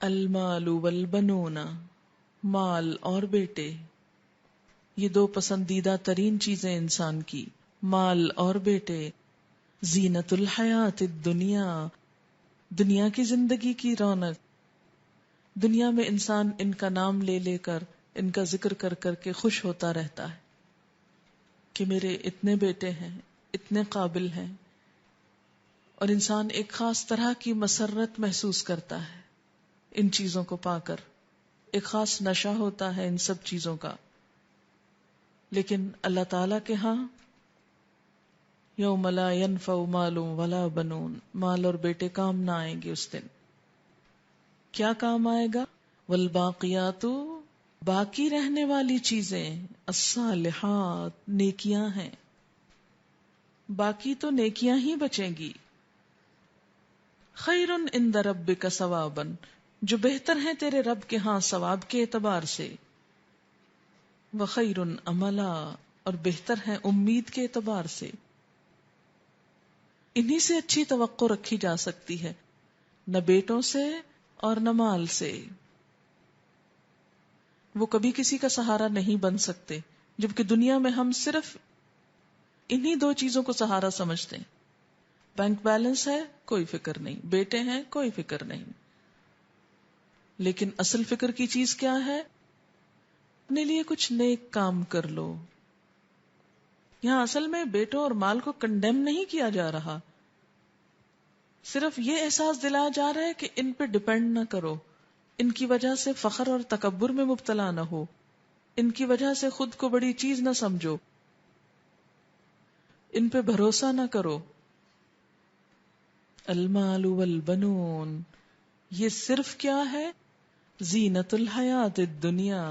المال والبنون، مال اور بیٹے، یہ دو پسندیدہ ترین چیزیں انسان کی، مال اور بیٹے، زینت الحیات الدنیا، دنیا کی زندگی کی رونق۔ دنیا میں انسان ان کا نام لے لے کر، ان کا ذکر کر کر کے خوش ہوتا رہتا ہے کہ میرے اتنے بیٹے ہیں، اتنے قابل ہیں، اور انسان ایک خاص طرح کی مسرت محسوس کرتا ہے ان چیزوں کو پا کر، ایک خاص نشہ ہوتا ہے ان سب چیزوں کا۔ لیکن اللہ تعالی کے ہاں یوم لا ینفع مال ولا بنون، مال اور بیٹے کام نہ آئیں گے اس دن۔ کیا کام آئے گا؟ والباقیات، باقی رہنے والی چیزیں، الصالحات، نیکیاں ہیں، باقی تو نیکیاں ہی بچیں گی۔ خیر عند ربک ثوابا، جو بہتر ہیں تیرے رب کے ہاں ثواب کے اعتبار سے، وخیر عملا، اور بہتر ہیں امید کے اعتبار سے۔ انہی سے اچھی توقع رکھی جا سکتی ہے، نہ بیٹوں سے اور نہ مال سے۔ وہ کبھی کسی کا سہارا نہیں بن سکتے، جبکہ دنیا میں ہم صرف انہی دو چیزوں کو سہارا سمجھتے ہیں۔ بینک بیلنس ہے، کوئی فکر نہیں، بیٹے ہیں، کوئی فکر نہیں۔ لیکن اصل فکر کی چیز کیا ہے؟ اپنے لیے کچھ نیک کام کر لو۔ یہاں اصل میں بیٹوں اور مال کو کنڈیم نہیں کیا جا رہا، صرف یہ احساس دلایا جا رہا ہے کہ ان پہ ڈپینڈ نہ کرو، ان کی وجہ سے فخر اور تکبر میں مبتلا نہ ہو، ان کی وجہ سے خود کو بڑی چیز نہ سمجھو، ان پہ بھروسہ نہ کرو۔ المال والبنون، یہ صرف کیا ہے؟ زینت الحیات الدنیا،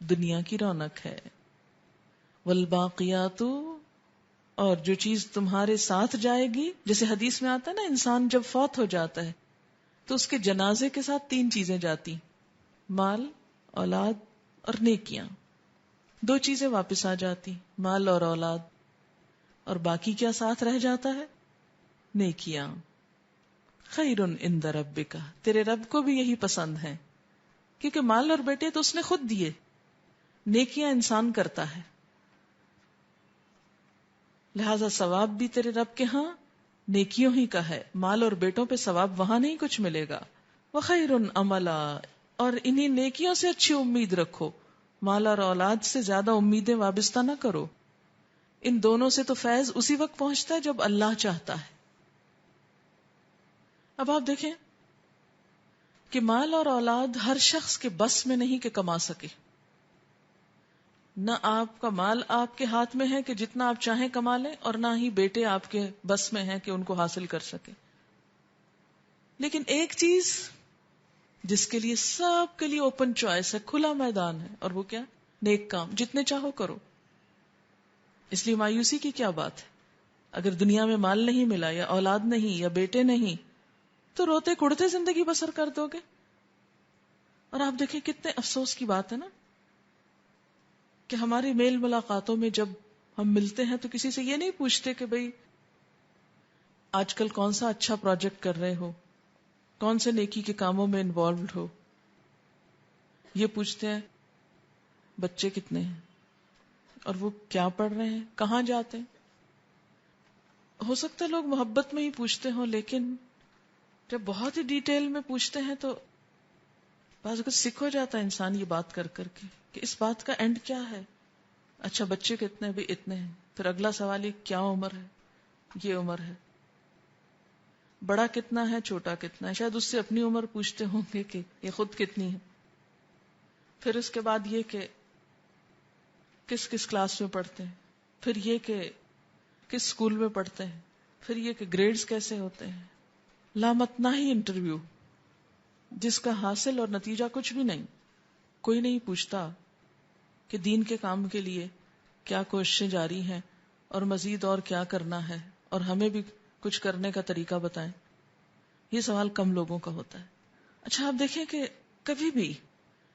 دنیا کی رونق ہے۔ والباقیات، اور جو چیز تمہارے ساتھ جائے گی، جیسے حدیث میں آتا ہے نا، انسان جب فوت ہو جاتا ہے تو اس کے جنازے کے ساتھ تین چیزیں جاتی، مال، اولاد اور نیکیاں۔ دو چیزیں واپس آ جاتی، مال اور اولاد، اور باقی کیا ساتھ رہ جاتا ہے؟ نیکیاں۔ خیر عند ربک، تیرے رب کو بھی یہی پسند ہے، کیونکہ مال اور بیٹے تو اس نے خود دیے، نیکیاں انسان کرتا ہے، لہذا ثواب بھی تیرے رب کے ہاں نیکیوں ہی کا ہے، مال اور بیٹوں پہ ثواب وہاں نہیں کچھ ملے گا۔ وخیر عملا، اور انہی نیکیوں سے اچھی امید رکھو، مال اور اولاد سے زیادہ امیدیں وابستہ نہ کرو۔ ان دونوں سے تو فیض اسی وقت پہنچتا ہے جب اللہ چاہتا ہے۔ اب آپ دیکھیں کہ مال اور اولاد ہر شخص کے بس میں نہیں کہ کما سکے، نہ آپ کا مال آپ کے ہاتھ میں ہے کہ جتنا آپ چاہیں کما لیں، اور نہ ہی بیٹے آپ کے بس میں ہیں کہ ان کو حاصل کر سکیں۔ لیکن ایک چیز جس کے لیے سب کے لیے اوپن چوائس ہے، کھلا میدان ہے، اور وہ کیا؟ نیک کام، جتنے چاہو کرو۔ اس لیے مایوسی کی کیا بات ہے؟ اگر دنیا میں مال نہیں ملا، یا اولاد نہیں، یا بیٹے نہیں، تو روتے کڑتے زندگی بسر کر دو گے۔ اور آپ دیکھیں کتنے افسوس کی بات ہے نا، کہ ہماری میل ملاقاتوں میں جب ہم ملتے ہیں تو کسی سے یہ نہیں پوچھتے کہ بھئی آج کل کون سا اچھا پروجیکٹ کر رہے ہو، کون سے نیکی کے کاموں میں انوالوڈ ہو۔ یہ پوچھتے ہیں بچے کتنے ہیں، اور وہ کیا پڑھ رہے ہیں، کہاں جاتے ہیں۔ ہو سکتا ہے لوگ محبت میں ہی پوچھتے ہوں، لیکن جب بہت ہی ڈیٹیل میں پوچھتے ہیں تو بعض اوقات سکھ ہو جاتا ہے انسان یہ بات کر کر کے کہ اس بات کا اینڈ کیا ہے۔ اچھا بچے کتنے؟ بھی اتنے ہیں۔ پھر اگلا سوال یہ کیا عمر ہے؟ یہ عمر ہے۔ بڑا کتنا ہے، چھوٹا کتنا ہے؟ شاید اس سے اپنی عمر پوچھتے ہوں گے کہ یہ خود کتنی ہے۔ پھر اس کے بعد یہ کہ کس کس کلاس میں پڑھتے ہیں، پھر یہ کہ کس اسکول میں پڑھتے ہیں، پھر یہ کہ گریڈز کیسے ہوتے ہیں۔ لامتناہی ہی انٹرویو جس کا حاصل اور نتیجہ کچھ بھی نہیں۔ کوئی نہیں پوچھتا کہ دین کے کام کے لیے کیا کوششیں جاری ہیں، اور مزید اور کیا کرنا ہے، اور ہمیں بھی کچھ کرنے کا طریقہ بتائیں۔ یہ سوال کم لوگوں کا ہوتا ہے۔ اچھا آپ دیکھیں کہ کبھی بھی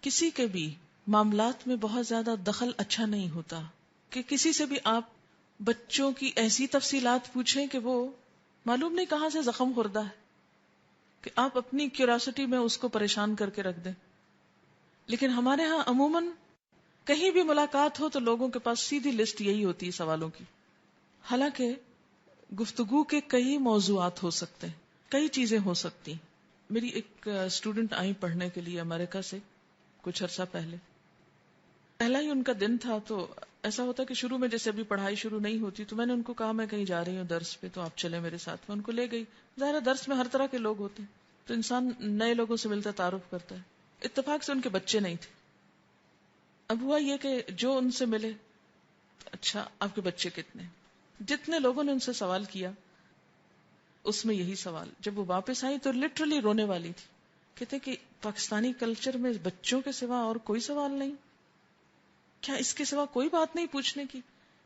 کسی کے بھی معاملات میں بہت زیادہ دخل اچھا نہیں ہوتا، کہ کسی سے بھی آپ بچوں کی ایسی تفصیلات پوچھیں کہ وہ معلوم نہیں کہاں سے زخم خوردہ ہے، کہ آپ اپنی کیوریاسٹی میں اس کو پریشان کر کے رکھ دیں. لیکن ہمارے ہاں عموماً کہیں بھی ملاقات ہو تو لوگوں کے پاس سیدھی لسٹ یہی ہوتی ہے سوالوں کی. حالانکہ گفتگو کے کئی موضوعات ہو سکتے ہیں, کئی چیزیں ہو سکتی. میری ایک اسٹوڈنٹ آئی پڑھنے کے لیے امریکہ سے کچھ عرصہ پہلے. پہلا ہی ان کا دن تھا تو ایسا ہوتا کہ شروع میں جیسے ابھی پڑھائی شروع نہیں ہوتی تو میں نے ان کو کہا میں کہیں جا رہی ہوں درس پہ تو آپ چلے میرے ساتھ. میں ان کو لے گئی. ظاہر درس میں ہر طرح کے لوگ ہوتے ہیں تو انسان نئے لوگوں سے ملتا تعارف کرتا ہے. اتفاق سے ان کے بچے نہیں تھے. اب ہوا یہ کہ جو ان سے ملے, اچھا آپ کے بچے کتنے؟ جتنے لوگوں نے ان سے سوال کیا اس میں یہی سوال. جب وہ واپس آئی تو لٹرلی رونے والی تھی. کہتے کہ پاکستانی کلچر میں بچوں کے سوا اور کوئی سوال نہیں, کیا اس کے سوا کوئی بات نہیں پوچھنے کی؟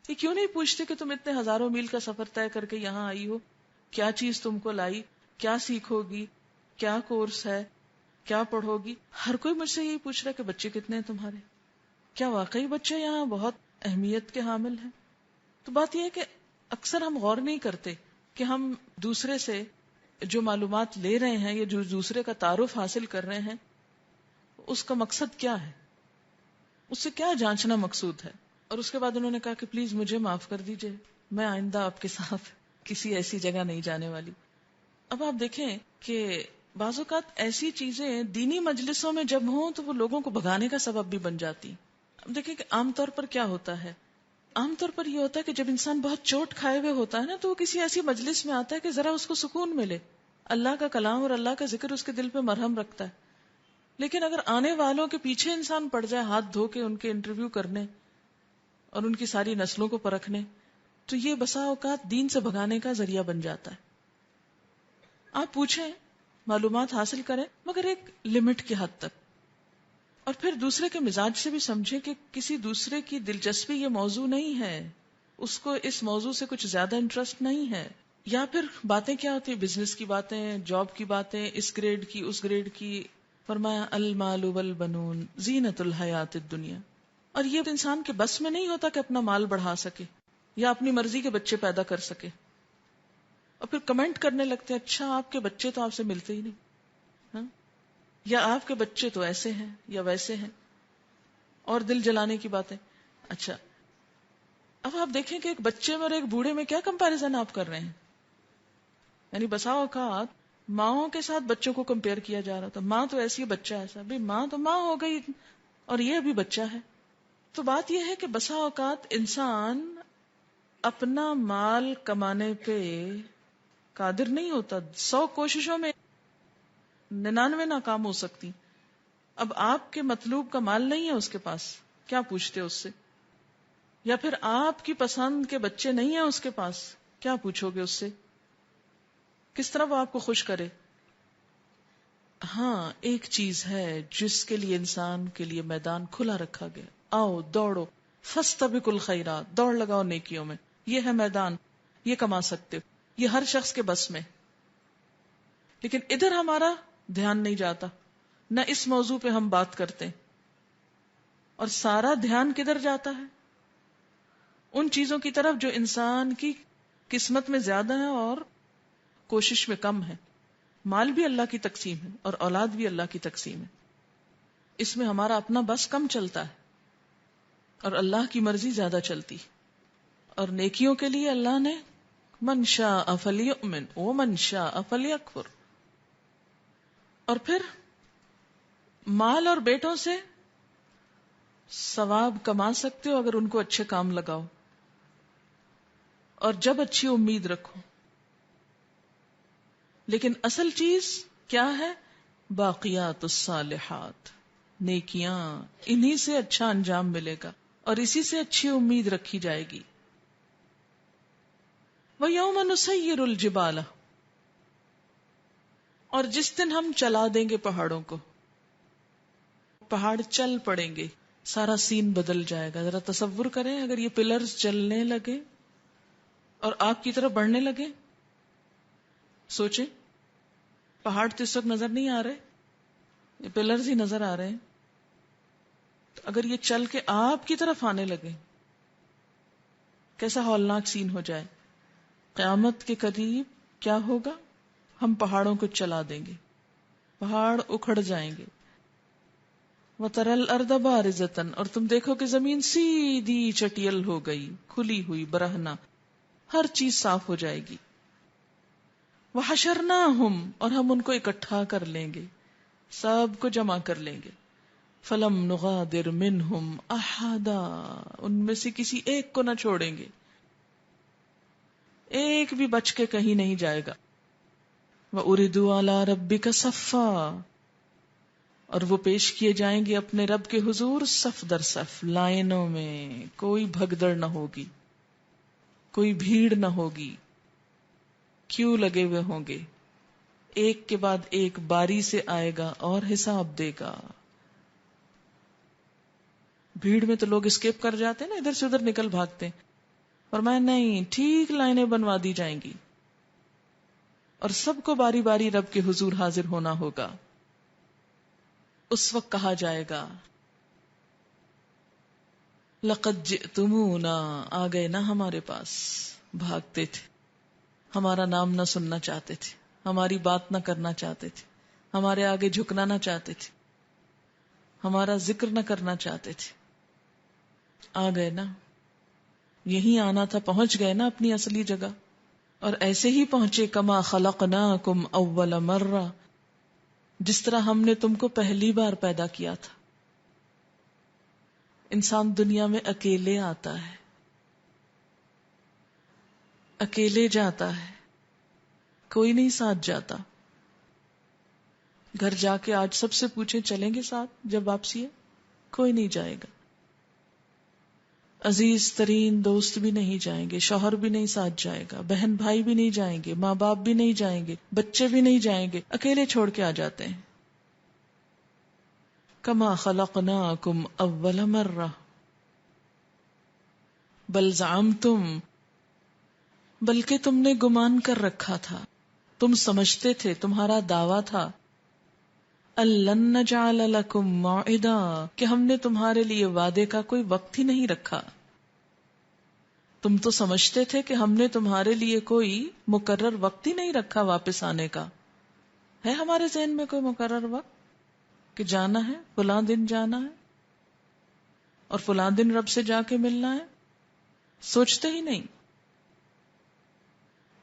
یہ کیوں نہیں پوچھتے کہ تم اتنے ہزاروں میل کا سفر طے کر کے یہاں آئی ہو, کیا چیز تم کو لائی, کیا سیکھو گی, کیا کورس ہے, کیا پڑھو گی؟ ہر کوئی مجھ سے یہی پوچھ رہا ہے کہ بچے کتنے ہیں تمہارے, کیا واقعی بچے یہاں بہت اہمیت کے حامل ہیں؟ تو بات یہ ہے کہ اکثر ہم غور نہیں کرتے کہ ہم دوسرے سے جو معلومات لے رہے ہیں یا جو دوسرے کا تعارف حاصل کر رہے ہیں اس کا مقصد کیا ہے, اس سے کیا جانچنا مقصود ہے. اور اس کے بعد انہوں نے کہا کہ پلیز مجھے معاف کر دیجئے, میں آئندہ آپ کے ساتھ کسی ایسی جگہ نہیں جانے والی. اب آپ دیکھیں کہ بعض اوقات ایسی چیزیں دینی مجلسوں میں جب ہوں تو وہ لوگوں کو بھگانے کا سبب بھی بن جاتی. اب دیکھیں کہ عام طور پر کیا ہوتا ہے, عام طور پر یہ ہوتا ہے کہ جب انسان بہت چوٹ کھائے ہوئے ہوتا ہے نا تو وہ کسی ایسی مجلس میں آتا ہے کہ ذرا اس کو سکون ملے, اللہ کا کلام اور اللہ کا ذکر اس کے دل پہ مرہم رکھتا ہے. لیکن اگر آنے والوں کے پیچھے انسان پڑ جائے ہاتھ دھو کے ان کے انٹرویو کرنے اور ان کی ساری نسلوں کو پرکھنے, تو یہ بسا اوقات دین سے بھگانے کا ذریعہ بن جاتا ہے. آپ پوچھیں, معلومات حاصل کریں, مگر ایک لمٹ کی حد تک, اور پھر دوسرے کے مزاج سے بھی سمجھیں کہ کسی دوسرے کی دلچسپی یہ موضوع نہیں ہے, اس کو اس موضوع سے کچھ زیادہ انٹرسٹ نہیں ہے. یا پھر باتیں کیا ہوتی ہیں, بزنس کی باتیں, جاب کی باتیں, اس گریڈ کی اس گریڈ کی. فرمایا المال والبنون زینت الحیات الدنیا. اور یہ انسان کے بس میں نہیں ہوتا کہ اپنا مال بڑھا سکے یا اپنی مرضی کے بچے پیدا کر سکے. اور پھر کمنٹ کرنے لگتے ہیں, اچھا آپ کے بچے تو آپ سے ملتے ہی نہیں, ہاں, یا آپ کے بچے تو ایسے ہیں یا ویسے ہیں, اور دل جلانے کی باتیں. اچھا اب آپ دیکھیں کہ ایک بچے میں اور ایک بوڑھے میں کیا کمپیریزن آپ کر رہے ہیں. یعنی بسا اوقات ماؤں کے ساتھ بچوں کو کمپیئر کیا جا رہا تھا, ماں تو ایسی ہے بچہ ایسا. بھئی ماں تو ماں ہو گئی اور یہ بھی بچہ ہے. تو بات یہ ہے کہ بسا اوقات انسان اپنا مال کمانے پہ قادر نہیں ہوتا, 100 کوششوں میں 99 ناکام ہو سکتی. اب آپ کے مطلوب کا مال نہیں ہے اس کے پاس, کیا پوچھتے اس سے؟ یا پھر آپ کی پسند کے بچے نہیں ہیں اس کے پاس, کیا پوچھو گے اس سے؟ کس طرح وہ آپ کو خوش کرے؟ ہاں ایک چیز ہے جس کے لیے انسان کے لیے میدان کھلا رکھا گیا, آؤ دوڑو, فاستبقوا الخیرات, دوڑ لگاؤ نیکیوں میں, یہ ہے میدان, یہ کما سکتے ہو, یہ ہر شخص کے بس میں. لیکن ادھر ہمارا دھیان نہیں جاتا, نہ اس موضوع پہ ہم بات کرتے, اور سارا دھیان کدھر جاتا ہے؟ ان چیزوں کی طرف جو انسان کی قسمت میں زیادہ ہے اور کوشش میں کم ہے. مال بھی اللہ کی تقسیم ہے اور اولاد بھی اللہ کی تقسیم ہے. اس میں ہمارا اپنا بس کم چلتا ہے اور اللہ کی مرضی زیادہ چلتی. اور نیکیوں کے لیے اللہ نے من شاء فلیؤمن ومن شاء فلیکفر. اور پھر مال اور بیٹوں سے ثواب کما سکتے ہو اگر ان کو اچھے کام لگاؤ, اور جب اچھی امید رکھو. لیکن اصل چیز کیا ہے؟ باقیات الصالحات, نیکیاں, انہی سے اچھا انجام ملے گا اور اسی سے اچھی امید رکھی جائے گی. وَيَوْمَ نُسَيِّرُ الْجِبَالَ, اور جس دن ہم چلا دیں گے پہاڑوں کو, پہاڑ چل پڑیں گے, سارا سین بدل جائے گا. ذرا تصور کریں اگر یہ پلرز چلنے لگے اور آگ کی طرف بڑھنے لگے, سوچیں, پہاڑ تو اس وقت نظر نہیں آ رہے, یہ پلرز ہی نظر آ رہے ہیں. تو اگر یہ چل کے آپ کی طرف آنے لگے, کیسا ہولناک سین ہو جائے. قیامت کے قریب کیا ہوگا؟ ہم پہاڑوں کو چلا دیں گے, پہاڑ اکھڑ جائیں گے. وَتَرَى الْأَرْضَ بَارِزَةً، اور تم دیکھو کہ زمین سیدھی چٹیل ہو گئی، کھلی ہوئی، برہنہ، ہر چیز صاف ہو جائے گی. وَحَشَرْنَاهُمْ، اور ہم ان کو اکٹھا کر لیں گے، سب کو جمع کر لیں گے. فَلَمْ نُغَادِرْ مِنْهُمْ أَحَدًا، ان میں سے کسی ایک کو نہ چھوڑیں گے، ایک بھی بچ کے کہیں نہیں جائے گا. وَأُرِدُوا عَلَى رَبِّكَ صَفًّا، اور وہ پیش کیے جائیں گے اپنے رب کے حضور صف در صف، لائنوں میں، کوئی بھگدڑ نہ ہوگی، کوئی بھیڑ نہ ہوگی، کیوں لگے ہوئے ہوں گے، ایک کے بعد ایک باری سے آئے گا اور حساب دے گا. بھیڑ میں تو لوگ اسکیپ کر جاتے ہیں نا، ادھر سے ادھر نکل بھاگتے ہیں، اور میں نہیں، ٹھیک لائنیں بنوا دی جائیں گی اور سب کو باری باری رب کے حضور حاضر ہونا ہوگا. اس وقت کہا جائے گا لَقَدْ جِئْتُمُونَا، آ گئے نا ہمارے پاس، بھاگتے تھے، ہمارا نام نہ سننا چاہتے تھے، ہماری بات نہ کرنا چاہتے تھے، ہمارے آگے جھکنا نہ چاہتے تھے، ہمارا ذکر نہ کرنا چاہتے تھے. آ گئے نا، یہی آنا تھا، پہنچ گئے نا اپنی اصلی جگہ. اور ایسے ہی پہنچے کما خلقناکم اول مرہ، جس طرح ہم نے تم کو پہلی بار پیدا کیا تھا. انسان دنیا میں اکیلے آتا ہے، اکیلے جاتا ہے، کوئی نہیں ساتھ جاتا. گھر جا کے آج سب سے پوچھیں چلیں گے ساتھ جب واپسی ہے؟ کوئی نہیں جائے گا. عزیز ترین دوست بھی نہیں جائیں گے، شوہر بھی نہیں ساتھ جائے گا، بہن بھائی بھی نہیں جائیں گے، ماں باپ بھی نہیں جائیں گے، بچے بھی نہیں جائیں گے، اکیلے چھوڑ کے آ جاتے ہیں. کما خلقناکم اول مرہ بل زعمتم، بلکہ تم نے گمان کر رکھا تھا، تم سمجھتے تھے، تمہارا دعویٰ تھا، أَلَّن نَّجْعَلَ لَكُم مَّوْعِدًا، کہ ہم نے تمہارے لیے وعدے کا کوئی وقت ہی نہیں رکھا. تم تو سمجھتے تھے کہ ہم نے تمہارے لیے کوئی مقرر وقت ہی نہیں رکھا واپس آنے کا. ہے ہمارے ذہن میں کوئی مقرر وقت کہ جانا ہے، فلاں دن جانا ہے اور فلاں دن رب سے جا کے ملنا ہے؟ سوچتے ہی نہیں.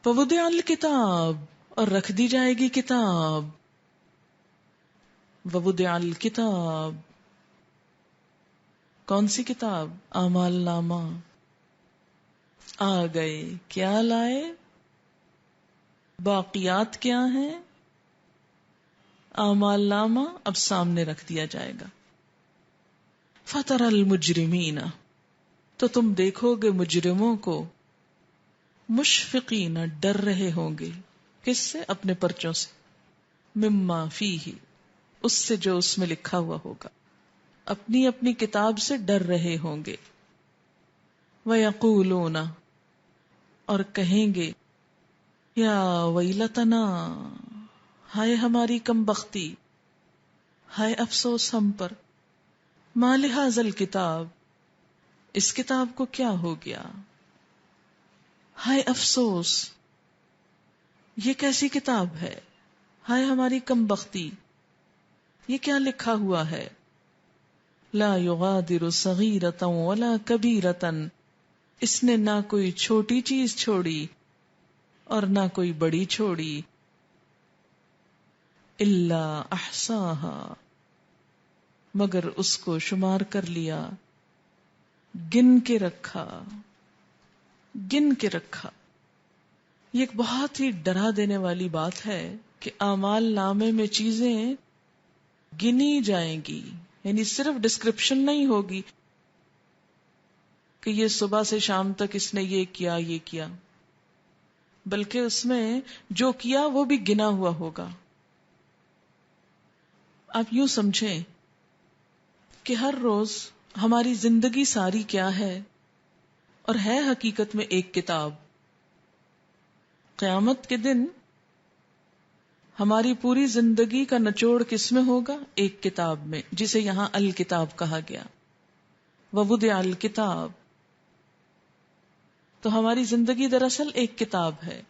فَوُضِعَ الْكِتَابُ، اور رکھ دی جائے گی کتاب. وَوُضِعَ الْكِتَابُ، کون سی کتاب؟ اعمال نامہ. آ گئے، کیا لائے؟ باقیات کیا ہیں؟ اعمال نامہ اب سامنے رکھ دیا جائے گا. فَتَرَى الْمُجْرِمِينَ، تو تم دیکھو گے مجرموں کو، مشفقین، ڈر رہے ہوں گے. کس سے؟ اپنے پرچوں سے. مما فیہ، اس سے جو اس میں لکھا ہوا ہوگا، اپنی اپنی کتاب سے ڈر رہے ہوں گے. وَيَقُولُونَ، اور کہیں گے، یا ویلتنا، ہائے ہماری کم بختی، ہائے افسوس ہم پر. ما لہذا الکتاب، اس کتاب کو کیا ہو گیا؟ ہائے افسوس، یہ کیسی کتاب ہے؟ ہائے ہماری کم بختی، یہ کیا لکھا ہوا ہے؟ لا یغادر صغیرۃ ولا کبیرۃ، اس نے نہ کوئی چھوٹی چیز چھوڑی اور نہ کوئی بڑی چھوڑی. الا احصاها، مگر اس کو شمار کر لیا، گن کے رکھا، گن کے رکھا. یہ ایک بہت ہی ڈرا دینے والی بات ہے کہ اعمال نامے میں چیزیں گنی جائیں گی. یعنی صرف ڈسکرپشن نہیں ہوگی کہ یہ صبح سے شام تک اس نے یہ کیا یہ کیا، بلکہ اس میں جو کیا وہ بھی گنا ہوا ہوگا. آپ یوں سمجھیں کہ ہر روز ہماری زندگی ساری کیا ہے، اور ہے حقیقت میں ایک کتاب. قیامت کے دن ہماری پوری زندگی کا نچوڑ کس میں ہوگا؟ ایک کتاب میں، جسے یہاں الکتاب کہا گیا. وَوُضِعَ الْكِتَابُ، تو ہماری زندگی دراصل ایک کتاب ہے،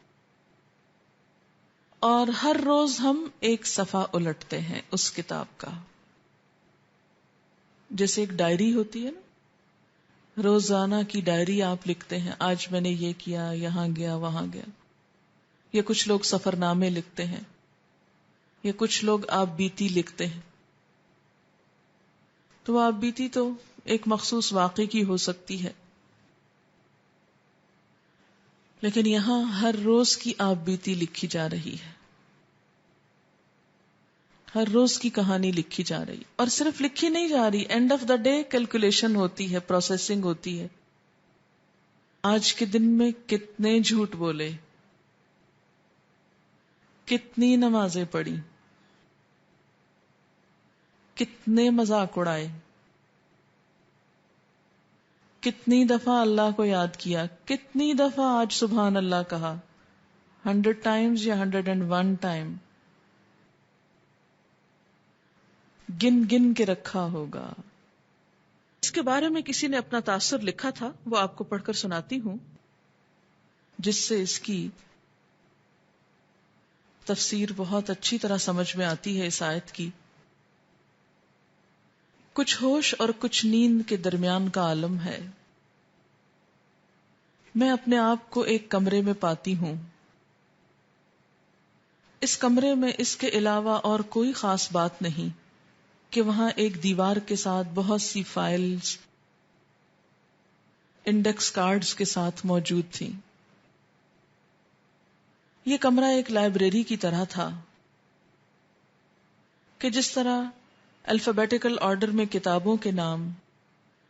اور ہر روز ہم ایک صفحہ الٹتے ہیں اس کتاب کا. جیسے ایک ڈائری ہوتی ہے نا، روزانہ کی ڈائری آپ لکھتے ہیں، آج میں نے یہ کیا، یہاں گیا وہاں گیا. یا کچھ لوگ سفر نامے لکھتے ہیں، یا کچھ لوگ آپ بیتی لکھتے ہیں. تو وہ آپ بیتی تو ایک مخصوص واقعے کی ہو سکتی ہے، لیکن یہاں ہر روز کی آپ بیتی لکھی جا رہی ہے، ہر روز کی کہانی لکھی جا رہی، اور صرف لکھی نہیں جا رہی، and of the day calculation ہوتی ہے، پروسیسنگ ہوتی ہے. آج کے دن میں کتنے جھوٹ بولے، کتنی نمازیں پڑھی، کتنے مذاق اڑائے، کتنی دفعہ اللہ کو یاد کیا، کتنی دفعہ آج سبحان اللہ کہا، 100 ٹائمز یا 101 ٹائم، گن گن کے رکھا ہوگا. اس کے بارے میں کسی نے اپنا تاثر لکھا تھا، وہ آپ کو پڑھ کر سناتی ہوں، جس سے اس کی تفسیر بہت اچھی طرح سمجھ میں آتی ہے. اس آیت کی، کچھ ہوش اور کچھ نیند کے درمیان کا عالم ہے. میں اپنے آپ کو ایک کمرے میں پاتی ہوں، اس کمرے میں اس کے علاوہ اور کوئی خاص بات نہیں کہ وہاں ایک دیوار کے ساتھ بہت سی فائلز انڈیکس کارڈز کے ساتھ موجود تھیں. یہ کمرہ ایک لائبریری کی طرح تھا کہ جس طرح الفابیٹیکل آرڈر میں کتابوں کے نام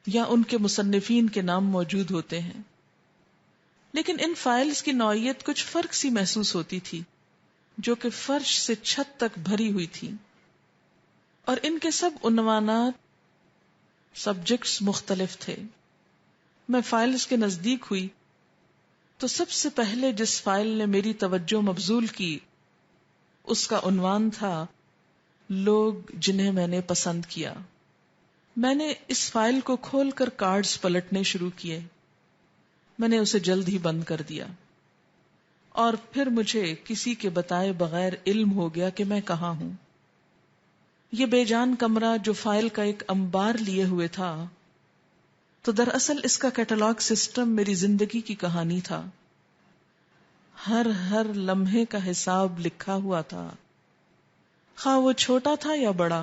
یا ان کے مصنفین کے نام موجود ہوتے ہیں، لیکن ان فائلز کی نوعیت کچھ فرق سی محسوس ہوتی تھی، جو کہ فرش سے چھت تک بھری ہوئی تھی، اور ان کے سب عنوانات، سبجیکٹس مختلف تھے. میں فائلز کے نزدیک ہوئی تو سب سے پہلے جس فائل نے میری توجہ مبذول کی، اس کا عنوان تھا لوگ جنہیں میں نے پسند کیا. میں نے اس فائل کو کھول کر کارڈز پلٹنے شروع کیے. میں نے اسے جلد ہی بند کر دیا، اور پھر مجھے کسی کے بتائے بغیر علم ہو گیا کہ میں کہاں ہوں. یہ بے جان کمرہ جو فائل کا ایک انبار لیے ہوئے تھا، تو دراصل اس کا کیٹلاگ سسٹم میری زندگی کی کہانی تھا. ہر لمحے کا حساب لکھا ہوا تھا، خواہ وہ چھوٹا تھا یا بڑا،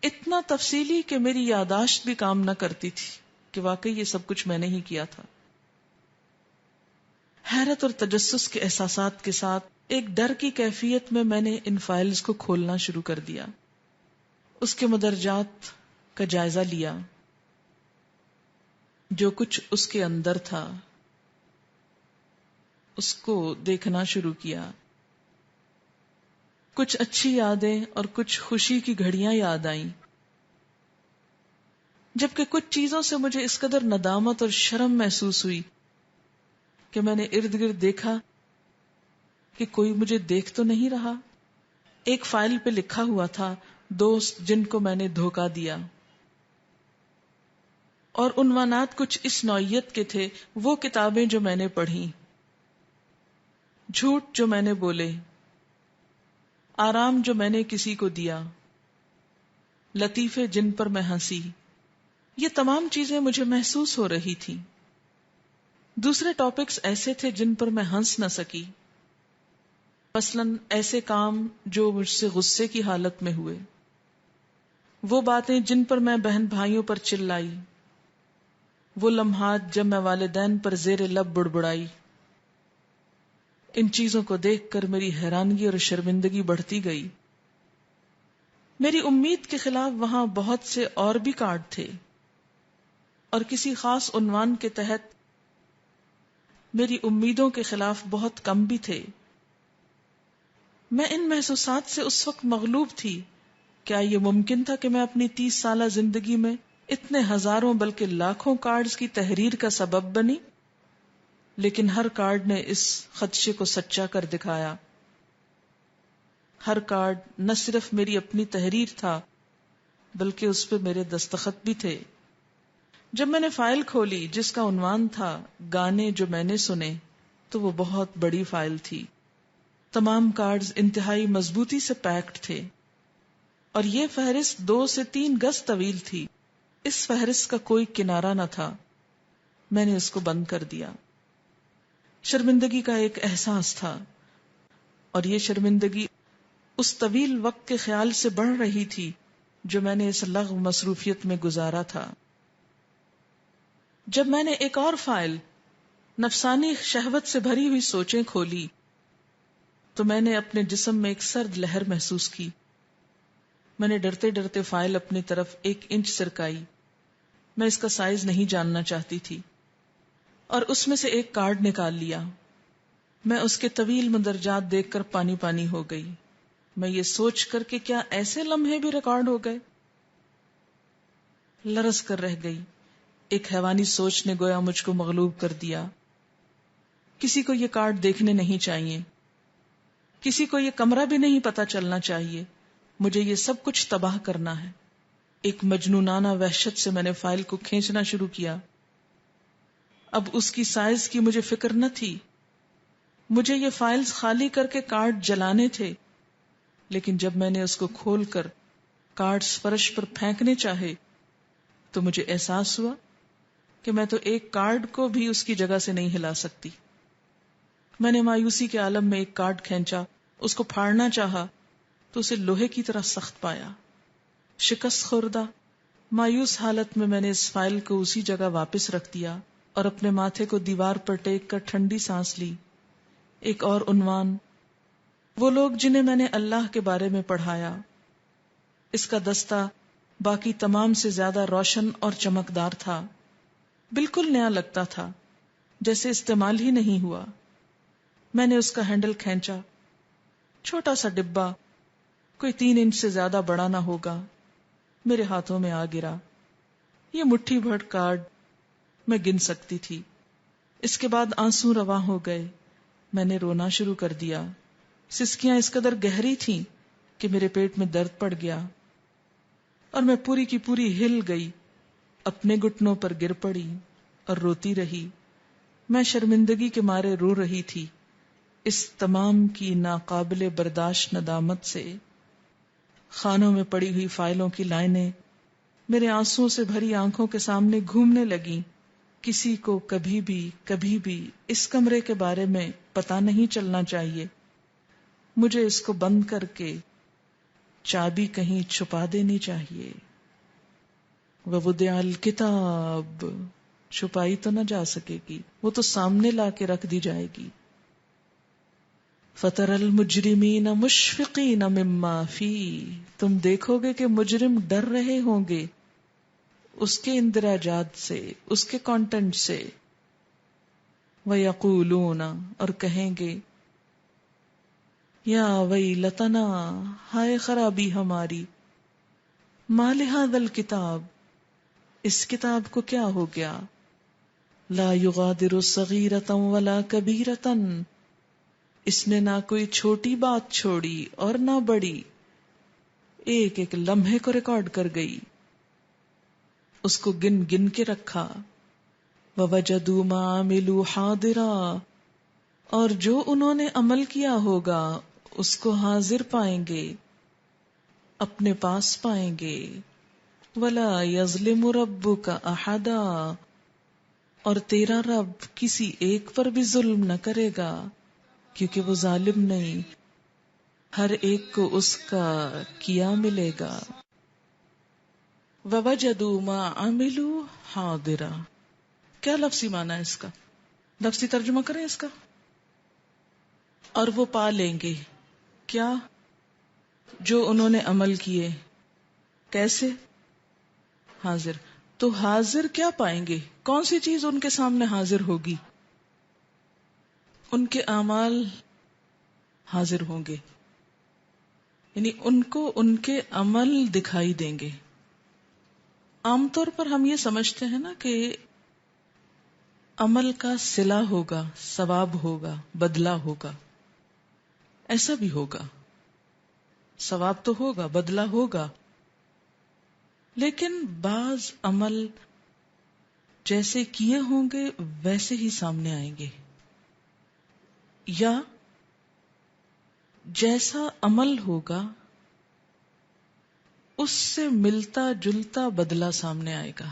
اتنا تفصیلی کہ میری یادداشت بھی کام نہ کرتی تھی کہ واقعی یہ سب کچھ میں نے ہی کیا تھا. حیرت اور تجسس کے احساسات کے ساتھ ایک ڈر کی کیفیت میں نے ان فائلز کو کھولنا شروع کر دیا، اس کے مدرجات کا جائزہ لیا، جو کچھ اس کے اندر تھا اس کو دیکھنا شروع کیا. کچھ اچھی یادیں اور کچھ خوشی کی گھڑیاں یاد آئیں، جبکہ کچھ چیزوں سے مجھے اس قدر ندامت اور شرم محسوس ہوئی کہ میں نے ارد گرد دیکھا کہ کوئی مجھے دیکھ تو نہیں رہا. ایک فائل پہ لکھا ہوا تھا دوست جن کو میں نے دھوکہ دیا، اور عنوانات کچھ اس نوعیت کے تھے: وہ کتابیں جو میں نے پڑھی، جھوٹ جو میں نے بولے، آرام جو میں نے کسی کو دیا، لطیفے جن پر میں ہنسی. یہ تمام چیزیں مجھے محسوس ہو رہی تھی. دوسرے ٹاپکس ایسے تھے جن پر میں ہنس نہ سکی، مثلاً ایسے کام جو مجھ سے غصے کی حالت میں ہوئے، وہ باتیں جن پر میں بہن بھائیوں پر چلائی، وہ لمحات جب میں والدین پر زیر لب بڑبڑائی. ان چیزوں کو دیکھ کر میری حیرانگی اور شرمندگی بڑھتی گئی. میری امید کے خلاف وہاں بہت سے اور بھی کارڈ تھے، اور کسی خاص عنوان کے تحت میری امیدوں کے خلاف بہت کم بھی تھے. میں ان محسوسات سے اس وقت مغلوب تھی. کیا یہ ممکن تھا کہ میں اپنی 30 سالہ زندگی میں اتنے ہزاروں بلکہ لاکھوں کارڈز کی تحریر کا سبب بنی؟ لیکن ہر کارڈ نے اس خدشے کو سچا کر دکھایا. ہر کارڈ نہ صرف میری اپنی تحریر تھا بلکہ اس پہ میرے دستخط بھی تھے. جب میں نے فائل کھولی جس کا عنوان تھا گانے جو میں نے سنے، تو وہ بہت بڑی فائل تھی. تمام کارڈز انتہائی مضبوطی سے پیکڈ تھے اور یہ فہرست 2 سے 3 گز طویل تھی. اس فہرست کا کوئی کنارہ نہ تھا. میں نے اس کو بند کر دیا. شرمندگی کا ایک احساس تھا اور یہ شرمندگی اس طویل وقت کے خیال سے بڑھ رہی تھی جو میں نے اس لغو مصروفیت میں گزارا تھا. جب میں نے ایک اور فائل نفسانی شہوت سے بھری ہوئی سوچیں کھولی تو میں نے اپنے جسم میں ایک سرد لہر محسوس کی. میں نے ڈرتے ڈرتے فائل اپنی طرف 1 انچ سرکائی. میں اس کا سائز نہیں جاننا چاہتی تھی اور اس میں سے ایک کارڈ نکال لیا. میں اس کے طویل مندرجات دیکھ کر پانی پانی ہو گئی. میں یہ سوچ کر کہ کیا ایسے لمحے بھی ریکارڈ ہو گئے، لرز کر رہ گئی. ایک حیوانی سوچ نے گویا مجھ کو مغلوب کر دیا. کسی کو یہ کارڈ دیکھنے نہیں چاہیے، کسی کو یہ کمرہ بھی نہیں پتا چلنا چاہیے. مجھے یہ سب کچھ تباہ کرنا ہے. ایک مجنونانہ وحشت سے میں نے فائل کو کھینچنا شروع کیا. اب اس کی سائز کی مجھے فکر نہ تھی. مجھے یہ فائلز خالی کر کے کارڈ جلانے تھے. لیکن جب میں نے اس کو کھول کر کارڈز فرش پر پھینکنے چاہے تو مجھے احساس ہوا کہ میں تو ایک کارڈ کو بھی اس کی جگہ سے نہیں ہلا سکتی. میں نے مایوسی کے عالم میں ایک کارڈ کھینچا، اس کو پھاڑنا چاہا تو اسے لوہے کی طرح سخت پایا. شکست خوردہ مایوس حالت میں نے اس فائل کو اسی جگہ واپس رکھ دیا اور اپنے ماتھے کو دیوار پر ٹیک کر ٹھنڈی سانس لی. ایک اور عنوان، وہ لوگ جنہیں میں نے اللہ کے بارے میں پڑھایا. اس کا دستہ باقی تمام سے زیادہ روشن اور چمکدار تھا. بالکل نیا لگتا تھا، جیسے استعمال ہی نہیں ہوا. میں نے اس کا ہینڈل کھینچا. چھوٹا سا ڈبہ، کوئی 3 انچ سے زیادہ بڑا نہ ہوگا، میرے ہاتھوں میں آ گرا. یہ مٹھی بھر کارڈ میں گن سکتی تھی. اس کے بعد آنسو رواں ہو گئے. میں نے رونا شروع کر دیا. سسکیاں اس قدر گہری تھیں کہ میرے پیٹ میں درد پڑ گیا اور میں پوری کی پوری ہل گئی، اپنے گھٹنوں پر گر پڑی اور روتی رہی. میں شرمندگی کے مارے رو رہی تھی، اس تمام کی ناقابل برداشت ندامت سے. خانوں میں پڑی ہوئی فائلوں کی لائنیں میرے آنسوؤں سے بھری آنکھوں کے سامنے گھومنے لگیں. کسی کو کبھی بھی اس کمرے کے بارے میں پتا نہیں چلنا چاہیے. مجھے اس کو بند کر کے چابی کہیں چھپا دینی چاہیے. وَوُضِعَ الْكِتَابُ، چھپائی تو نہ جا سکے گی، وہ تو سامنے لا کے رکھ دی جائے گی. فَتَرَى الْمُجْرِمِينَ مُشْفِقِينَ مِمَّا فِيهِ، تم دیکھو گے کہ مجرم ڈر رہے ہوں گے اس کے اندراجات سے، اس کے کانٹینٹ سے. وَيَقُولُونَ، اور کہیں گے، یا ویلتنا، ہائے خرابی ہماری، ما لہذا الکتاب، اس کتاب کو کیا ہو گیا، لا یغادر صغیرۃ ولا کبیرۃ، اس نے نہ کوئی چھوٹی بات چھوڑی اور نہ بڑی، ایک ایک لمحے کو ریکارڈ کر گئی، اس کو گن گن کے رکھا. ووجدوا ما عملوا حاضرا، اور جو انہوں نے عمل کیا ہوگا اس کو حاضر پائیں گے، اپنے پاس پائیں گے. ولا یظلم ربک احدا، اور تیرا رب کسی ایک پر بھی ظلم نہ کرے گا کیونکہ وہ ظالم نہیں، ہر ایک کو اس کا کیا ملے گا. ووجدوا ما عملوا حاضرا، کیا لفظی معنی ہے اس کا؟ لفظی ترجمہ کریں اس کا. اور وہ پا لیں گے کیا؟ جو انہوں نے عمل کیے. کیسے؟ حاضر. تو حاضر کیا پائیں گے؟ کون سی چیز ان کے سامنے حاضر ہوگی؟ ان کے اعمال حاضر ہوں گے، یعنی ان کو ان کے عمل دکھائی دیں گے. عام طور پر ہم یہ سمجھتے ہیں نا کہ عمل کا صلہ ہوگا، ثواب ہوگا، بدلہ ہوگا. ایسا بھی ہوگا، ثواب تو ہوگا، بدلہ ہوگا، لیکن بعض عمل جیسے کیے ہوں گے ویسے ہی سامنے آئیں گے، یا جیسا عمل ہوگا اس سے ملتا جلتا بدلہ سامنے آئے گا.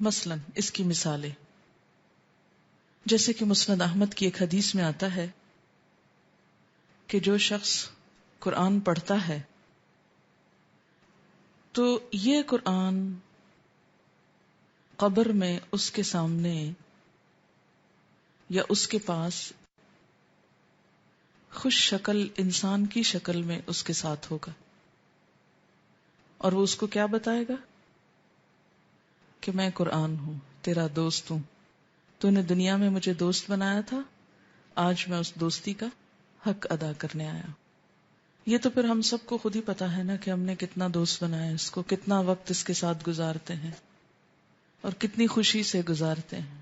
مثلا اس کی مثالیں جیسے کہ مسند احمد کی ایک حدیث میں آتا ہے کہ جو شخص قرآن پڑھتا ہے تو یہ قرآن قبر میں اس کے سامنے یا اس کے پاس خوش شکل انسان کی شکل میں اس کے ساتھ ہوگا، اور وہ اس کو کیا بتائے گا کہ میں قرآن ہوں، تیرا دوست ہوں، تو نے دنیا میں مجھے دوست بنایا تھا، آج میں اس دوستی کا حق ادا کرنے آیا. یہ تو پھر ہم سب کو خود ہی پتا ہے نا کہ ہم نے کتنا دوست بنایا اس کو، کتنا وقت اس کے ساتھ گزارتے ہیں اور کتنی خوشی سے گزارتے ہیں،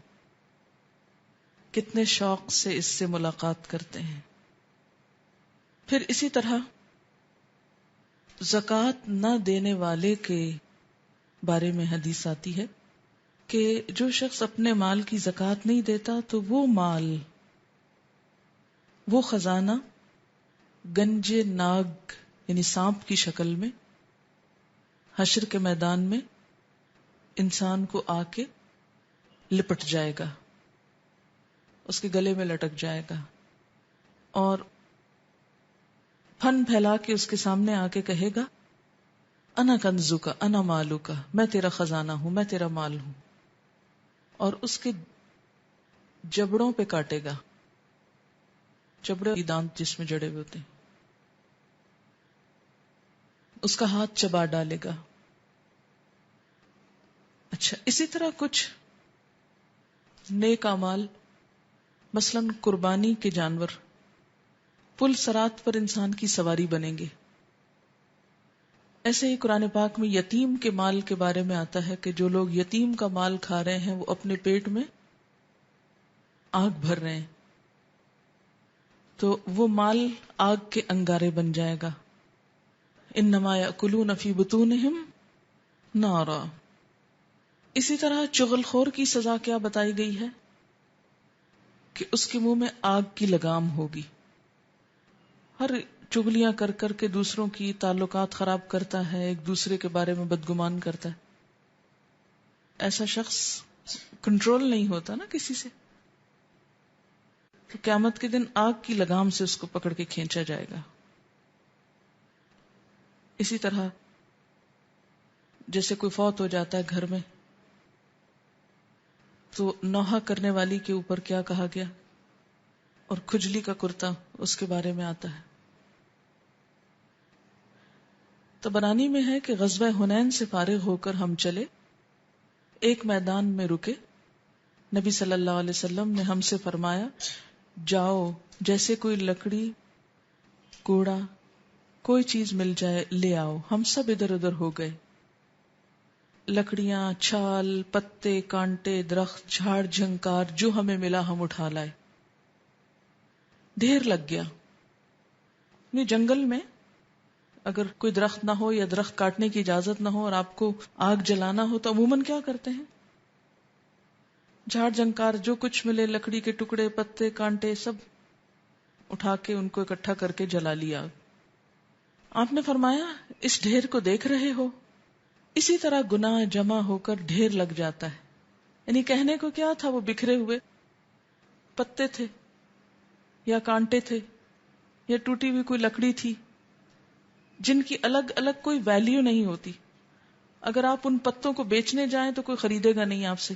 کتنے شوق سے اس سے ملاقات کرتے ہیں. پھر اسی طرح زکوٰۃ نہ دینے والے کے بارے میں حدیث آتی ہے کہ جو شخص اپنے مال کی زکوٰۃ نہیں دیتا تو وہ مال، وہ خزانہ گنج ناگ یعنی سانپ کی شکل میں حشر کے میدان میں انسان کو آ کے لپٹ جائے گا، اس کے گلے میں لٹک جائے گا اور پھن پھیلا کے اس کے سامنے آ کے کہے گا انا کنزو کا انا مالو کا، میں تیرا خزانہ ہوں، میں تیرا مال ہوں، اور اس کے جبڑوں پہ کاٹے گا، جبڑے دانت جس میں جڑے ہوئے ہوتے ہیں، اس کا ہاتھ چبا ڈالے گا. اچھا، اسی طرح کچھ نیک اعمال، مثلا قربانی کے جانور پل صراط پر انسان کی سواری بنیں گے. ایسے ہی قرآن پاک میں یتیم کے مال کے بارے میں آتا ہے کہ جو لوگ یتیم کا مال کھا رہے ہیں وہ اپنے پیٹ میں آگ بھر رہے ہیں، تو وہ مال آگ کے انگارے بن جائے گا. انما یأکلون فی بطونہم نارا. اسی طرح چغل خور کی سزا کیا بتائی گئی ہے کہ اس کے منہ میں آگ کی لگام ہوگی. ہر چغلیاں کر کر کے دوسروں کی تعلقات خراب کرتا ہے، ایک دوسرے کے بارے میں بدگمان کرتا ہے، ایسا شخص کنٹرول نہیں ہوتا نا کسی سے، تو قیامت کے دن آگ کی لگام سے اس کو پکڑ کے کھینچا جائے گا. اسی طرح جیسے کوئی فوت ہو جاتا ہے گھر میں تو نوحہ کرنے والی کے اوپر کیا کہا گیا، اور کھجلی کا کرتا اس کے بارے میں آتا ہے. طبرانی میں ہے کہ غزوہ حنین سے فارغ ہو کر ہم چلے، ایک میدان میں رکے، نبی صلی اللہ علیہ وسلم نے ہم سے فرمایا جاؤ، جیسے کوئی لکڑی، کوڑا، کوئی چیز مل جائے لے آؤ. ہم سب ادھر ادھر ہو گئے، لکڑیاں، چھال، پتے، کانٹے، درخت، جھاڑ جھنکار جو ہمیں ملا ہم اٹھا لائے. ڈھیر لگ گیا. جنگل میں اگر کوئی درخت نہ ہو یا درخت کاٹنے کی اجازت نہ ہو اور آپ کو آگ جلانا ہو تو عموماً کیا کرتے ہیں، جھاڑ جھنکار جو کچھ ملے، لکڑی کے ٹکڑے، پتے، کانٹے، سب اٹھا کے ان کو اکٹھا کر کے جلا لیا. آپ نے فرمایا اس ڈھیر کو دیکھ رہے ہو، اسی طرح گناہ جمع ہو کر ڈھیر لگ جاتا ہے. یعنی کہنے کو کیا تھا، وہ بکھرے ہوئے پتے تھے یا کانٹے تھے یا ٹوٹی ہوئی کوئی لکڑی تھی جن کی الگ الگ کوئی ویلیو نہیں ہوتی. اگر آپ ان پتوں کو بیچنے جائیں تو کوئی خریدے گا نہیں آپ سے،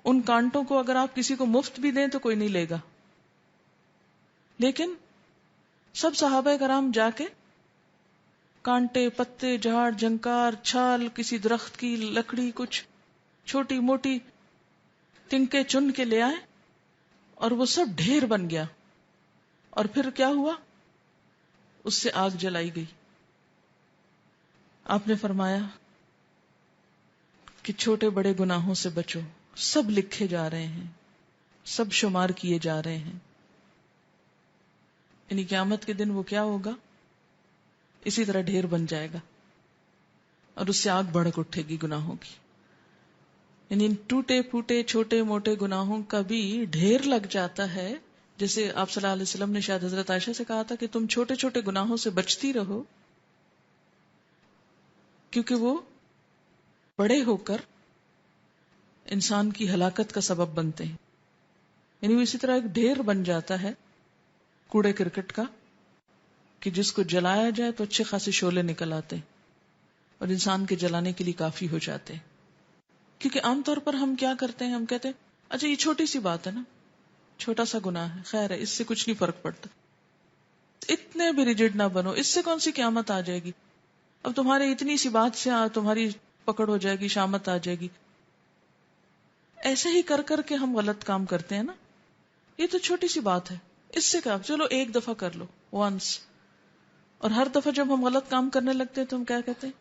ان کانٹوں کو اگر آپ کسی کو مفت بھی دیں تو کوئی نہیں لے گا. لیکن سب صحابہ کرام جا کے کانٹے، پتے، جھاڑ جھنکار، چھال کسی درخت کی، لکڑی، کچھ چھوٹی موٹی تنکے چن کے لے آئے اور وہ سب ڈھیر بن گیا. اور پھر کیا ہوا، اس سے آگ جلائی گئی. آپ نے فرمایا کہ چھوٹے بڑے گناہوں سے بچو، سب لکھے جا رہے ہیں، سب شمار کیے جا رہے ہیں. یعنی قیامت کے دن وہ کیا ہوگا، اسی طرح ڈھیر بن جائے گا اور اس سے آگ بھڑک اٹھے گی گناہوں کی. یعنی ٹوٹے پھوٹے چھوٹے موٹے گناہوں کا بھی ڈھیر لگ جاتا ہے جیسے آپ صلی اللہ علیہ وسلم نے شاید حضرت عائشہ سے کہا تھا کہ تم چھوٹے چھوٹے گناہوں سے بچتی رہو، کیونکہ وہ بڑے ہو کر انسان کی ہلاکت کا سبب بنتے ہیں. یعنی وہ اسی طرح ایک ڈھیر بن جاتا ہے کوڑے کرکٹ کا کہ جس کو جلایا جائے تو اچھے خاصے شعلے نکل آتے ہیں اور انسان کے جلانے کے لیے کافی ہو جاتے ہیں. کیونکہ عام طور پر ہم کیا کرتے ہیں، ہم کہتے ہیں اچھا یہ چھوٹی سی بات ہے نا، چھوٹا سا گناہ ہے، خیر ہے، اس سے کچھ نہیں فرق پڑتا، اتنے بھی ریجڈ نہ بنو، اس سے کون سی قیامت آ جائے گی، اب تمہارے اتنی سی بات سے تمہاری پکڑ ہو جائے گی، شامت آ جائے گی. ایسے ہی کر کر کے ہم غلط کام کرتے ہیں نا، یہ تو چھوٹی سی بات ہے، اس سے کیا، چلو ایک دفعہ کر لو، ونس. اور ہر دفعہ جب ہم غلط کام کرنے لگتے ہیں تو ہم کیا کہتے ہیں،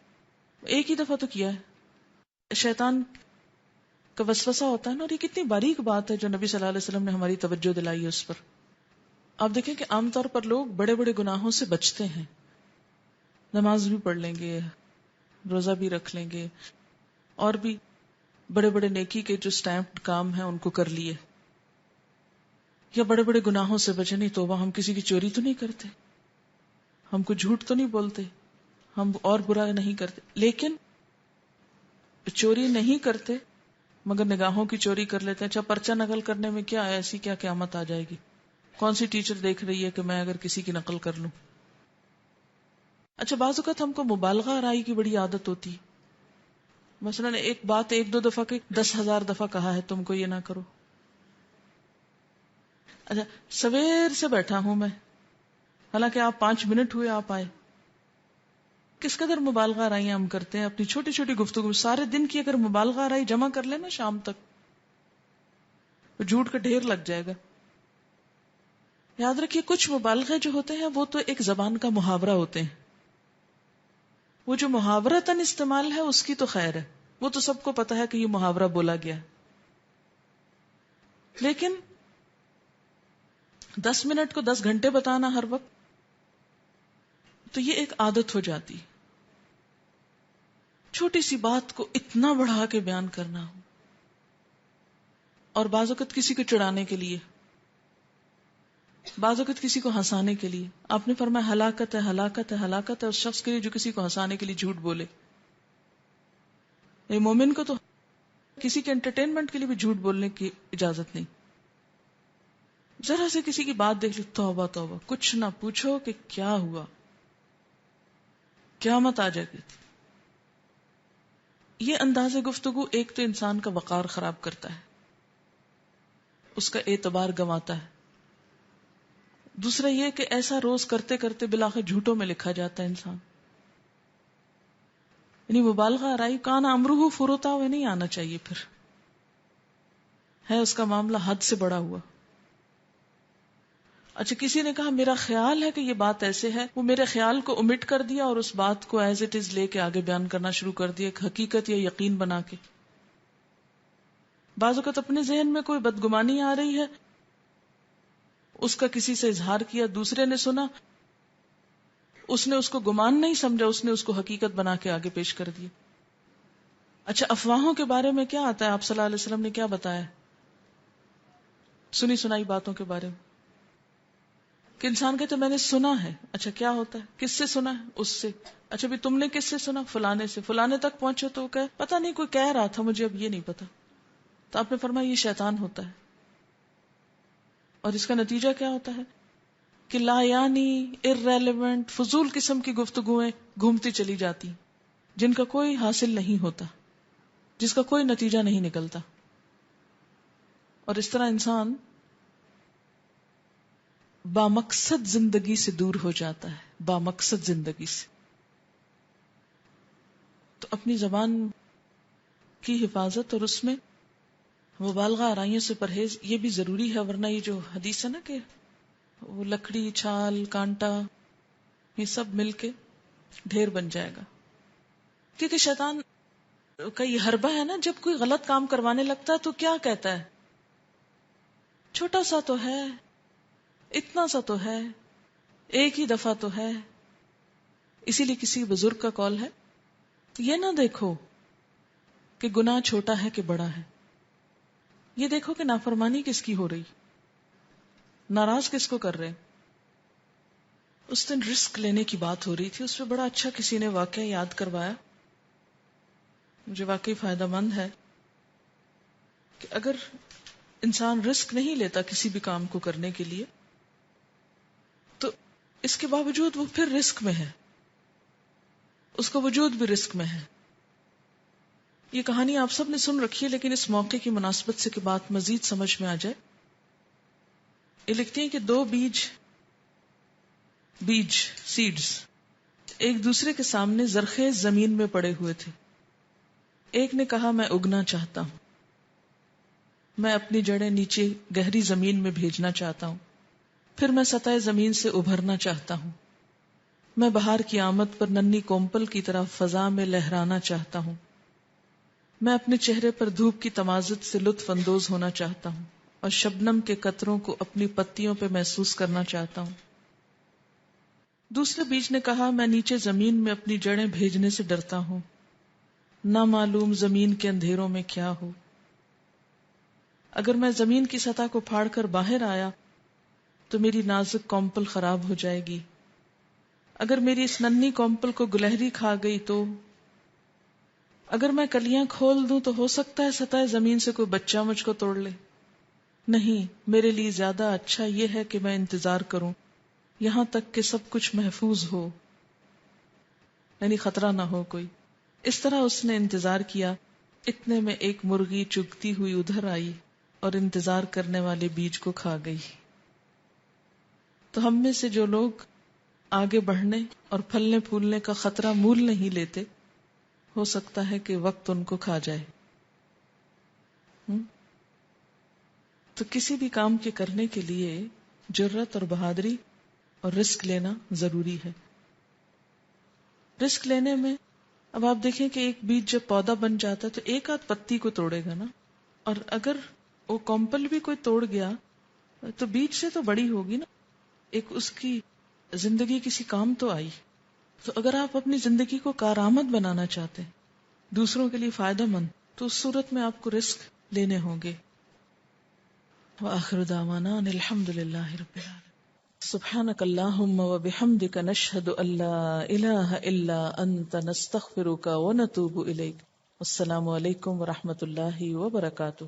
ایک ہی دفعہ تو کیا ہے. شیطان کا وسوسہ ہوتا ہے نا. اور یہ کتنی باریک بات ہے جو نبی صلی اللہ علیہ وسلم نے ہماری توجہ دلائی ہے اس پر. آپ دیکھیں کہ عام طور پر لوگ بڑے بڑے گناہوں سے بچتے ہیں، نماز بھی پڑھ لیں گے، روزہ بھی رکھ لیں گے، اور بھی بڑے بڑے نیکی کے جو سٹیمپڈ کام ہیں ان کو کر لیے، یا بڑے بڑے گناہوں سے بچے. نہیں توبہ، ہم کسی کی چوری تو نہیں کرتے، ہم کو جھوٹ تو نہیں بولتے، ہم اور برا نہیں کرتے. لیکن چوری نہیں کرتے مگر نگاہوں کی چوری کر لیتے ہیں. اچھا پرچہ نقل کرنے میں کیا ہے، ایسی کیا قیامت آ جائے گی، کون سی ٹیچر دیکھ رہی ہے کہ میں اگر کسی کی نقل کر لوں. اچھا بعض اوقات ہم کو مبالغہ آرائی کی بڑی عادت ہوتی، مثلا ایک بات ایک دو دفعہ کے 10,000 دفعہ کہا ہے تم کو یہ نہ کرو. اچھا سویر سے بیٹھا ہوں میں، حالانکہ آپ 5 منٹ ہوئے آپ آئے. کس قدر مبالغہ آرائیاں ہم کرتے ہیں اپنی چھوٹی چھوٹی گفتگو. سارے دن کی اگر مبالغہ آرائی جمع کر لینا شام تک، تو جھوٹ کا ڈھیر لگ جائے گا. یاد رکھیے کچھ مبالغے جو ہوتے ہیں وہ تو ایک زبان کا محاورہ ہوتے ہیں، وہ جو محاورتاً استعمال ہے اس کی تو خیر ہے، وہ تو سب کو پتا ہے کہ یہ محاورہ بولا گیا. لیکن 10 منٹ کو 10 گھنٹے بتانا ہر وقت، تو یہ ایک عادت ہو جاتی. چھوٹی سی بات کو اتنا بڑھا کے بیان کرنا ہو، اور بعض اوقات کسی کو چڑھانے کے لیے، بعض اوقات کسی کو ہنسانے کے لیے. آپ نے فرمایا ہلاکت ہے، ہلاکت ہے، ہلاکت ہے اس شخص کے لیے جو کسی کو ہنسانے کے لیے جھوٹ بولے. یہ مومن کو تو کسی کے انٹرٹینمنٹ کے لیے بھی جھوٹ بولنے کی اجازت نہیں. ذرا سے کسی کی بات دیکھ لی، توبہ توبہ، کچھ نہ پوچھو کہ کیا ہوا، قیامت آ جائے گی. یہ انداز گفتگو ایک تو انسان کا وقار خراب کرتا ہے، اس کا اعتبار گنواتا ہے. دوسرا یہ کہ ایسا روز کرتے کرتے بالآخر جھوٹوں میں لکھا جاتا ہے انسان. یعنی مبالغہ آرائی کان امرہ فروتا ہوئے نہیں آنا چاہیے. پھر ہے اس کا معاملہ حد سے بڑا ہوا. اچھا کسی نے کہا میرا خیال ہے کہ یہ بات ایسے ہے، وہ میرے خیال کو omit کر دیا اور اس بات کو ایز اٹ از لے کے آگے بیان کرنا شروع کر دیا، ایک حقیقت یا یقین بنا کے. بعض اوقات اپنے ذہن میں کوئی بدگمانی آ رہی ہے، اس کا کسی سے اظہار کیا، دوسرے نے سنا، اس نے اس کو گمان نہیں سمجھا، اس نے اس کو حقیقت بنا کے آگے پیش کر دیا. اچھا افواہوں کے بارے میں کیا آتا ہے، آپ صلی اللہ علیہ وسلم نے کیا بتایا سنی سنائی باتوں کے بارے میں؟ کہ انسان کہتے میں نے سنا ہے. اچھا کیا ہوتا ہے، کس سے سنا ہے، اس سے. اچھا بھی تم نے کس سے سنا، فلانے سے. فلانے تک پہنچے تو کہ پتہ نہیں کوئی کہہ رہا تھا مجھے اب یہ نہیں پتا. تو آپ نے فرمایا یہ شیطان ہوتا ہے. اور اس کا نتیجہ کیا ہوتا ہے کہ لا یعنی irrelevant فضول قسم کی گفتگویں گھومتی چلی جاتی جن کا کوئی حاصل نہیں ہوتا، جس کا کوئی نتیجہ نہیں نکلتا. اور اس طرح انسان بامقصد زندگی سے دور ہو جاتا ہے، بامقصد زندگی سے. تو اپنی زبان کی حفاظت اور اس میں مبالغہ آرائیوں سے پرہیز یہ بھی ضروری ہے، ورنہ یہ جو حدیث ہے نا کہ وہ لکڑی، چھال، کانٹا یہ سب مل کے ڈھیر بن جائے گا. کیونکہ شیطان کا یہ حربہ ہے نا، جب کوئی غلط کام کروانے لگتا ہے تو کیا کہتا ہے، چھوٹا سا تو ہے، اتنا سا تو ہے، ایک ہی دفعہ تو ہے. اسی لیے کسی بزرگ کا قول ہے، یہ نہ دیکھو کہ گناہ چھوٹا ہے کہ بڑا ہے، یہ دیکھو کہ نافرمانی کس کی ہو رہی. ناراض کس کو کر رہے ہیں؟ اس دن رسک لینے کی بات ہو رہی تھی، اس پہ بڑا اچھا کسی نے واقعہ یاد کروایا، مجھے واقعی فائدہ مند ہے کہ اگر انسان رسک نہیں لیتا کسی بھی کام کو کرنے کے لیے تو اس کے باوجود وہ پھر رسک میں ہے، اس کا وجود بھی رسک میں ہے۔ یہ کہانی آپ سب نے سن رکھی ہے، لیکن اس موقع کی مناسبت سے کہ بات مزید سمجھ میں آ جائے، یہ لکھتی ہیں کہ دو بیج سیڈز ایک دوسرے کے سامنے زرخیز زمین میں پڑے ہوئے تھے۔ ایک نے کہا میں اگنا چاہتا ہوں، میں اپنی جڑیں نیچے گہری زمین میں بھیجنا چاہتا ہوں، پھر میں سطح زمین سے ابھرنا چاہتا ہوں، میں بہار کی آمد پر ننھی کومپل کی طرح فضا میں لہرانا چاہتا ہوں، میں اپنے چہرے پر دھوپ کی تمازت سے لطف اندوز ہونا چاہتا ہوں اور شبنم کے قطروں کو اپنی پتیوں پہ محسوس کرنا چاہتا ہوں۔ دوسرے بیج نے کہا میں نیچے زمین میں اپنی جڑیں بھیجنے سے ڈرتا ہوں، نہ معلوم زمین کے اندھیروں میں کیا ہو، اگر میں زمین کی سطح کو پھاڑ کر باہر آیا تو میری نازک کومپل خراب ہو جائے گی، اگر میری اس ننھی کومپل کو گلہری کھا گئی تو، اگر میں کلیاں کھول دوں تو ہو سکتا ہے سطح زمین سے کوئی بچہ مجھ کو توڑ لے، نہیں، میرے لیے زیادہ اچھا یہ ہے کہ میں انتظار کروں یہاں تک کہ سب کچھ محفوظ ہو، یعنی خطرہ نہ ہو کوئی۔ اس طرح اس نے انتظار کیا، اتنے میں ایک مرغی چگتی ہوئی ادھر آئی اور انتظار کرنے والے بیج کو کھا گئی۔ تو ہم میں سے جو لوگ آگے بڑھنے اور پھلنے پھولنے کا خطرہ مول نہیں لیتے، ہو سکتا ہے کہ وقت ان کو کھا جائے۔ تو کسی بھی کام کے کرنے کے لیے جرأت اور بہادری اور رسک لینا ضروری ہے۔ رسک لینے میں اب آپ دیکھیں کہ ایک بیج جب پودا بن جاتا ہے تو ایک آدھ پتی کو توڑے گا نا، اور اگر وہ کومپل بھی کوئی توڑ گیا تو بیج سے تو بڑی ہوگی نا، ایک اس کی زندگی کسی کام تو آئی۔ تو اگر آپ اپنی زندگی کو کارآمد بنانا چاہتے ہیں، دوسروں کے لیے فائدہ مند، تو اس صورت میں آپ کو رسک لینے ہوں گے۔ وآخر دعوانا ان الحمد للہ رب العالمین۔ سبحانک اللہم وبحمدک نشہد ان لا الہ الا انت نستغفرک ونتوب الیک۔ السلام علیکم ورحمۃ اللہ وبرکاتہ۔